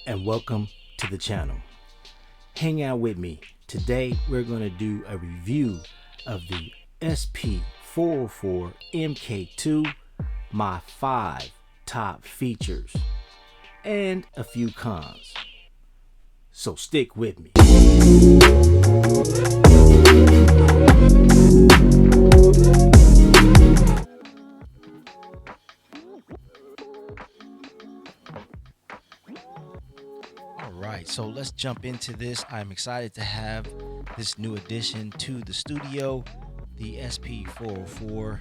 and welcome to the channel. Hang out with me. Today we're going to do a review of the SP404 MK2, my 5 top features, and a few cons. So stick with me. Alright, so let's jump into this. I'm excited to have this new addition to the studio. The SP404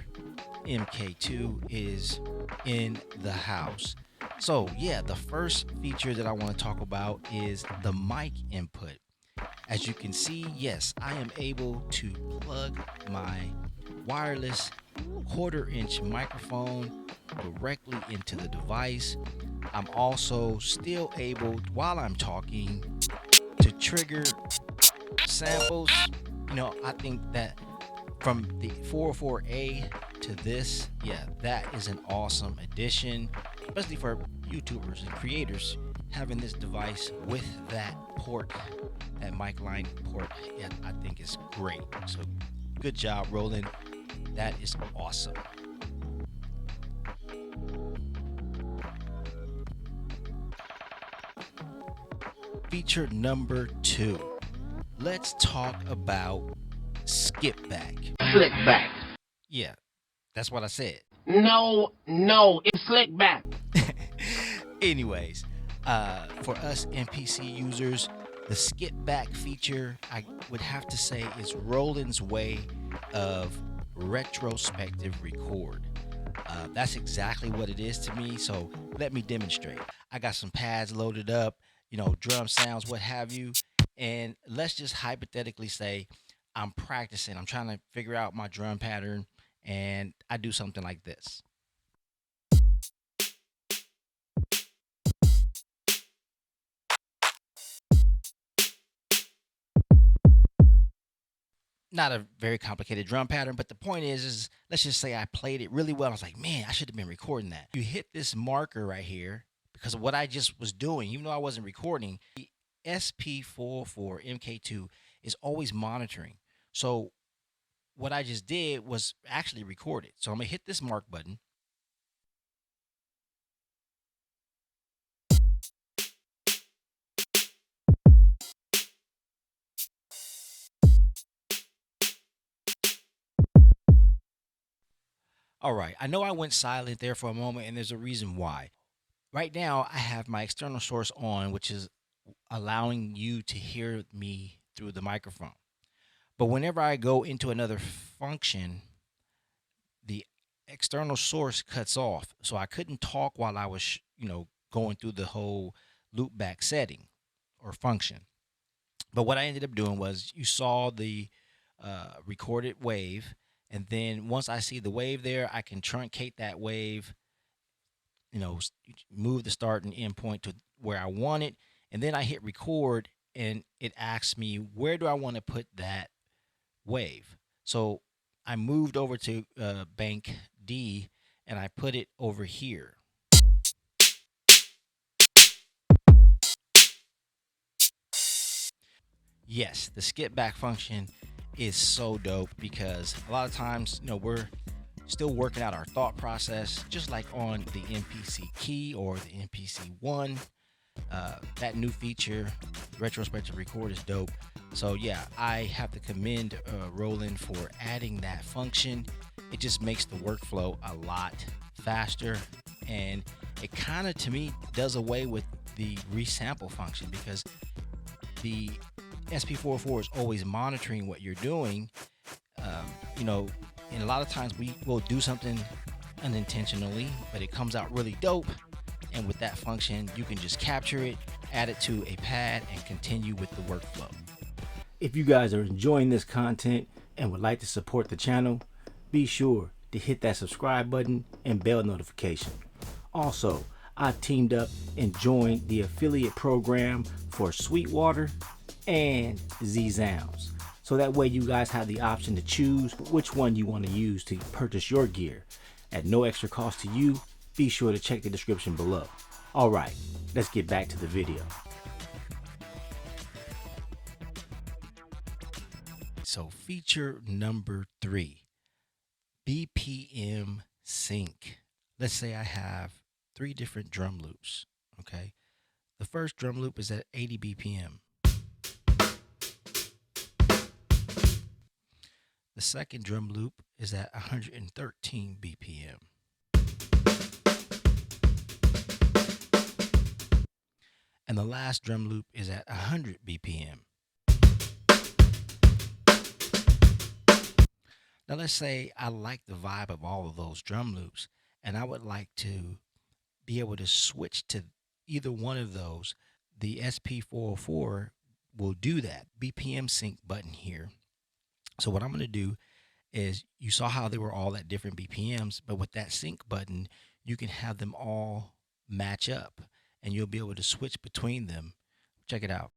MK2 is in the house. So yeah, the first feature that I want to talk about is the mic input. As you can see, yes, I am able to plug my wireless 1/4-inch microphone directly into the device. I'm also still able, while I'm talking, to trigger samples. I think that from the 404A to this, yeah, that is an awesome addition, especially for YouTubers and creators. Having this device with that port, that mic line port, yeah, I think is great. So good job, Roland. That is awesome. Feature number 2. Let's talk about skip back. Slick back. Yeah, that's what I said. No, it's slick back. Anyways, for us NPC users, the skip back feature, I would have to say, is Roland's way of retrospective record. That's exactly what it is to me. So let me demonstrate. I got some pads loaded up, drum sounds, what have you. And let's just hypothetically say I'm practicing. I'm trying to figure out my drum pattern, and I do something like this. Not a very complicated drum pattern, but the point is let's just say I played it really well. I was like, man, I should have been recording that. You hit this marker right here because of what I just was doing, even though I wasn't recording. The SP404 MK2 is always monitoring. So what I just did was actually record it. So I'm gonna hit this mark button. All right, I know I went silent there for a moment, and there's a reason why. Right now, I have my external source on, which is allowing you to hear me through the microphone. But whenever I go into another function, the external source cuts off. So I couldn't talk while I was, going through the whole loop back setting or function. But what I ended up doing was, you saw the recorded wave. And then once I see the wave there, I can truncate that wave, move the start and end point to where I want it. And then I hit record, and it asks me, where do I want to put that wave? So I moved over to bank D, and I put it over here. Yes, the skip back function is so dope because a lot of times, we're still working out our thought process, just like on the MPC key or the MPC one. That new feature, retrospective record, is dope. So yeah, I have to commend Roland for adding that function. It just makes the workflow a lot faster, and it kind of, to me, does away with the resample function because the SP404 is always monitoring what you're doing. And a lot of times we will do something unintentionally, but it comes out really dope. And with that function, you can just capture it, add it to a pad, and continue with the workflow. If you guys are enjoying this content and would like to support the channel, be sure to hit that subscribe button and bell notification. Also, I teamed up and joined the affiliate program for Sweetwater and Z-Sounds. So that way you guys have the option to choose which one you want to use to purchase your gear. At no extra cost to you, be sure to check the description below. All right, let's get back to the video. So feature number 3, BPM sync. Let's say I have 3 different drum loops, okay? The first drum loop is at 80 BPM. The second drum loop is at 113 BPM. And the last drum loop is at 100 BPM. Now let's say I like the vibe of all of those drum loops and I would like to be able to switch to either one of those. The SP404 will do that BPM sync button here. So what I'm going to do is, you saw how they were all at different BPMs, but with that sync button, you can have them all match up and you'll be able to switch between them. Check it out.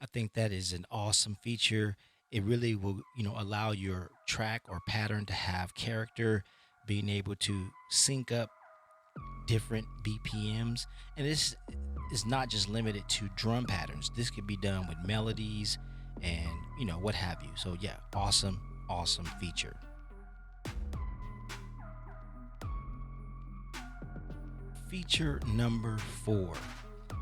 I think that is an awesome feature. It really will, allow your track or pattern to have character, being able to sync up different BPMs. And this is not just limited to drum patterns. This could be done with melodies and, what have you. So yeah, awesome feature. Feature number 4.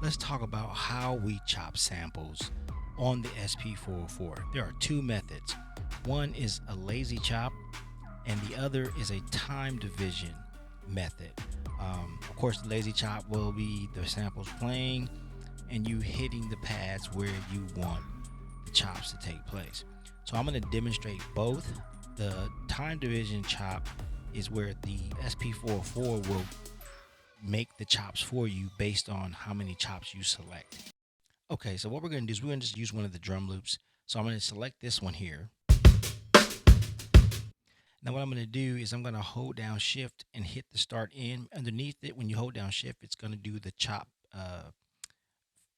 Let's talk about how we chop samples on the SP404. There are 2 methods. One is a lazy chop and the other is a time division method. Of course, the lazy chop will be the samples playing and you hitting the pads where you want the chops to take place. So I'm going to demonstrate both. The time division chop is where the SP404 will make the chops for you based on how many chops you select. Okay, so what we're going to do is we're going to just use one of the drum loops. So I'm going to select this one here. Now what I'm going to do is I'm going to hold down shift and hit the start in. Underneath it, when you hold down shift, it's going to do the chop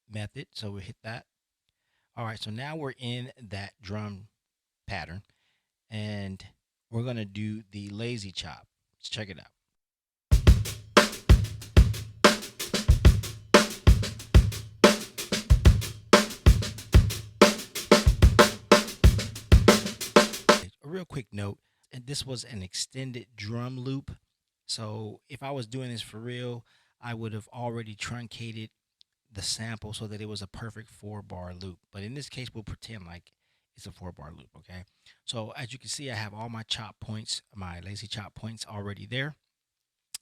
method. So we'll hit that. All right, so now we're in that drum pattern and we're going to do the lazy chop. Let's check it out. A real quick note, and this was an extended drum loop. So if I was doing this for real, I would have already truncated the sample so that it was a perfect 4-bar loop. But in this case, we'll pretend like it's a 4-bar loop, okay? So as you can see, I have all my chop points, my lazy chop points already there.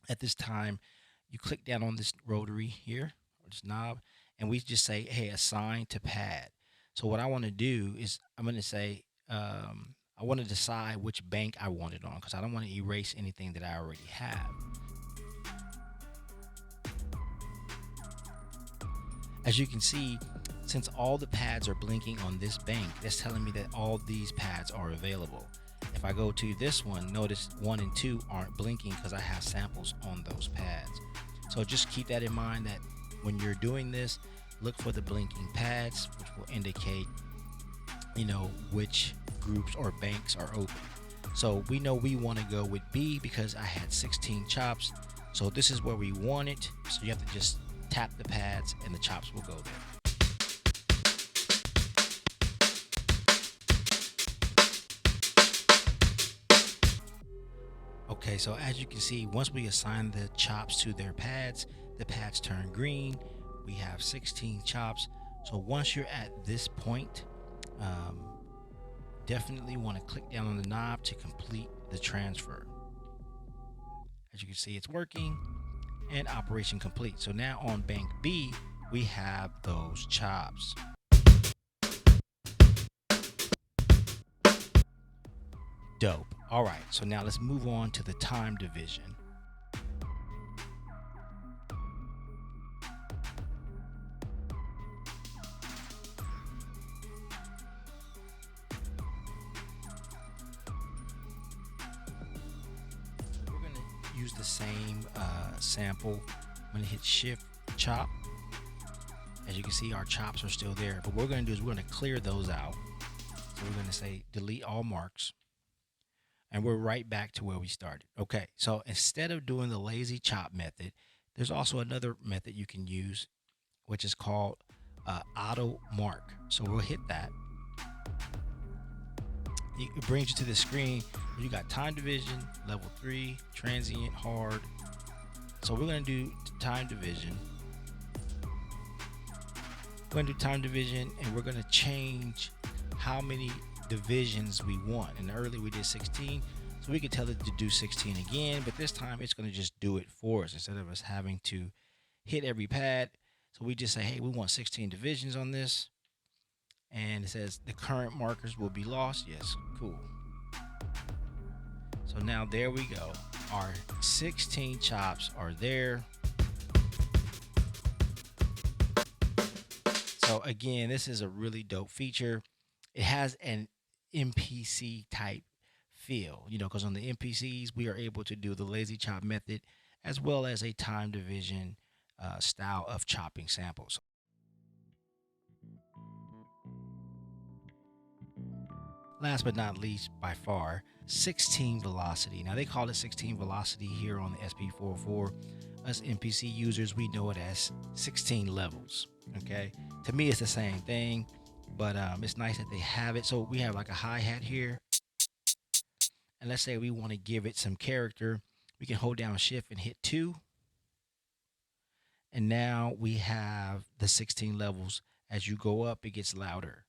At this time, you click down on this rotary here, or this knob, and we just say, hey, assign to pad. So what I want to do is I'm going to say, I want to decide which bank I want it on because I don't want to erase anything that I already have. As you can see, since all the pads are blinking on this bank, that's telling me that all these pads are available. If I go to this one, notice 1 and 2 aren't blinking because I have samples on those pads. So just keep that in mind, that when you're doing this, look for the blinking pads, which will indicate, which groups or banks are open. So we know we want to go with B because I had 16 chops. So this is where we want it. So you have to just tap the pads and the chops will go there. Okay, so as you can see, once we assign the chops to their pads, the pads turn green. We have 16 chops. So once you're at this point, definitely want to click down on the knob to complete the transfer. As you can see, it's working and operation complete. So now on bank B, we have those chops. Dope. All right, so now let's move on to the time division. use the same sample. I'm going to hit Shift Chop. As you can see, our chops are still there. But what we're going to do is we're going to clear those out. So we're going to say delete all marks. And we're right back to where we started. Okay, so instead of doing the lazy chop method, there's also another method you can use, which is called auto mark. So we'll hit that. It brings you to the screen where you got time division, level 3, transient, hard. So we're going to do time division. We're going to do time division, and we're going to change how many divisions we want. And earlier we did 16, so we could tell it to do 16 again, but this time it's going to just do it for us instead of us having to hit every pad. So we just say, hey, we want 16 divisions on this. And it says the current markers will be lost. Yes, cool. So now there we go. Our 16 chops are there. So again, this is a really dope feature. It has an MPC type feel, because on the MPCs, we are able to do the lazy chop method as well as a time division style of chopping samples. Last but not least, by far, 16 velocity. Now they call it 16 velocity here on the SP404. Us MPC users, we know it as 16 levels. Okay, to me it's the same thing, but it's nice that they have it. So we have like a hi-hat here, and let's say we want to give it some character. We can hold down Shift and hit 2, and now we have the 16 levels. As you go up, it gets louder.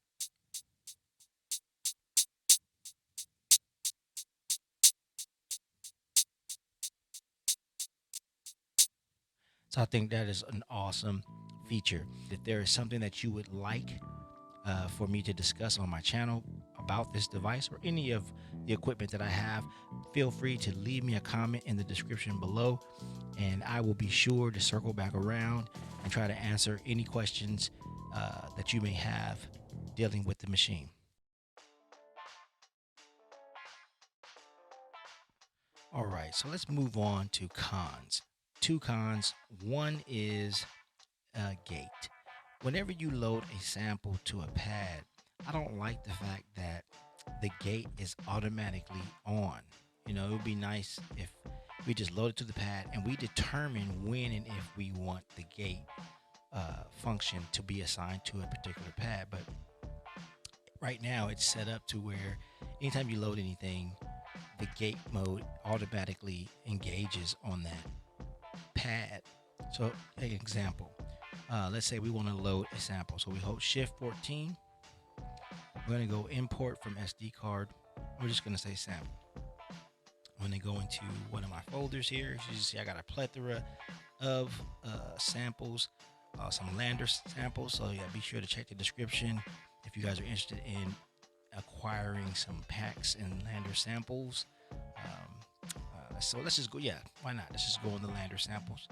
So I think that is an awesome feature. If there is something that you would like for me to discuss on my channel about this device or any of the equipment that I have, feel free to leave me a comment in the description below, and I will be sure to circle back around and try to answer any questions that you may have dealing with the machine. All right, so let's move on to cons. 2 cons. One is gate. Whenever you load a sample to a pad, I don't like the fact that the gate is automatically on. It would be nice if we just load it to the pad and we determine when and if we want the gate function to be assigned to a particular pad. But right now it's set up to where anytime you load anything, the gate mode automatically engages on that pad. So an example, let's say we want to load a sample. So we hold Shift 14. We're going to go import from SD card. We're just going to say sample. I'm going to go into one of my folders here. As you see, I got a plethora of samples, some Landr samples. So yeah, be sure to check the description if you guys are interested in acquiring some packs and Landr samples. So let's just go, yeah, why not? Let's just go in the Landr samples,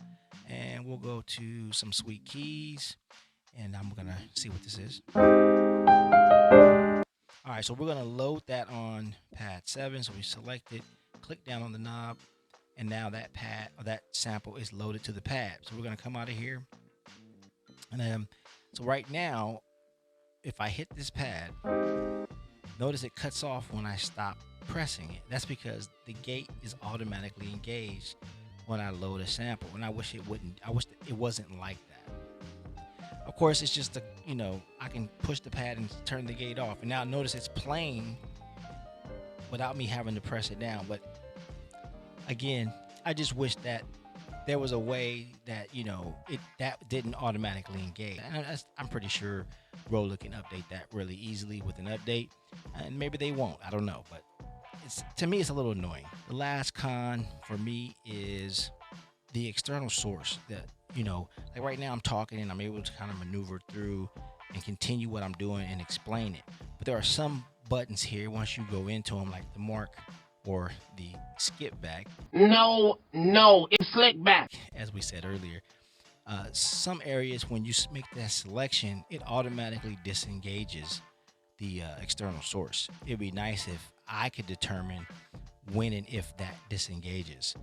and we'll go to some sweet keys, and I'm gonna see what this is. All right, so we're gonna load that on pad 7. So we select it, click down on the knob, and now that pad or that sample is loaded to the pad. So we're gonna come out of here, and so right now, if I hit this pad, notice it cuts off when I stop pressing it. That's because the gate is automatically engaged when I load a sample, and I wish it wouldn't. I wish it wasn't like that. Of course, it's just I can push the pad and turn the gate off, and now notice it's playing without me having to press it down. But again, I just wish that there was a way that that didn't automatically engage, and I'm pretty sure Roller can update that really easily with an update, and maybe they won't. I don't know, but to me it's a little annoying. The last con for me is the external source. That like right now I'm talking and I'm able to kind of maneuver through and continue what I'm doing and explain it, but there are some buttons here once you go into them, like the mark or the skip back. No, it's slick back. As we said earlier, some areas when you make that selection, it automatically disengages the external source. It'd be nice if I could determine when and if that disengages.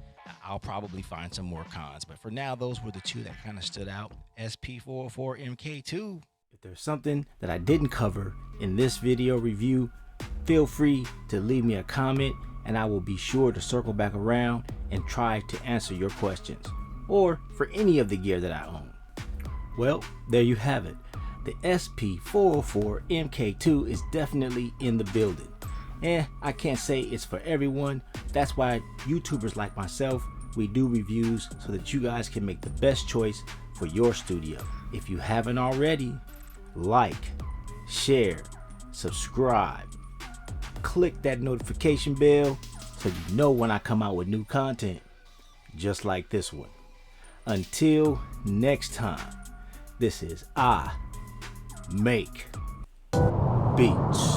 I'll probably find some more cons, but for now, those were the two that kind of stood out. SP404 MK2. If there's something that I didn't cover in this video review, feel free to leave me a comment and I will be sure to circle back around and try to answer your questions, or for any of the gear that I own. Well, there you have it. The SP404 MK2 is definitely in the building. I can't say it's for everyone. That's why YouTubers like myself, we do reviews so that you guys can make the best choice for your studio. If you haven't already, like, share, subscribe, click that notification bell so you know when I come out with new content, just like this one. Until next time, this is I Make Beats.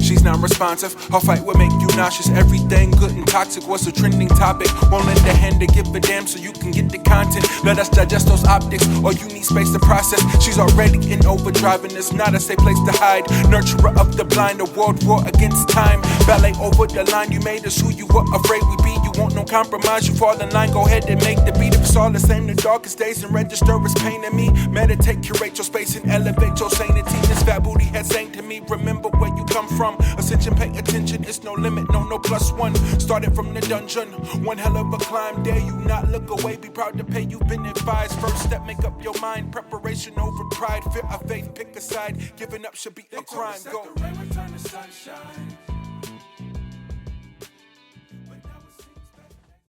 She's non-responsive, her fight will make you nauseous. Everything good and toxic was a trending topic. Won't lend a hand to give a damn so you can get the content. Let us digest those optics, or you need space to process. She's already in overdrive and it's not a safe place to hide. Nurturer of the blind, a world war against time. Ballet over the line, you made us who you were afraid we'd be. You want no compromise, you fall in line, go ahead and make the beat. If it's all the same, the darkest days and register is pain to me. Meditate, curate your space and elevate your sanity. This fat booty had saying to me, remember where you come from. Ascension, pay attention, it's no limit, no plus one. Started from the dungeon, one hell of a climb. Dare you not look away, be proud to pay, you've been advised. First step, make up your mind, preparation over pride. Fear of faith, pick a side, giving up should be a crime. Go. The rain return to sunshine.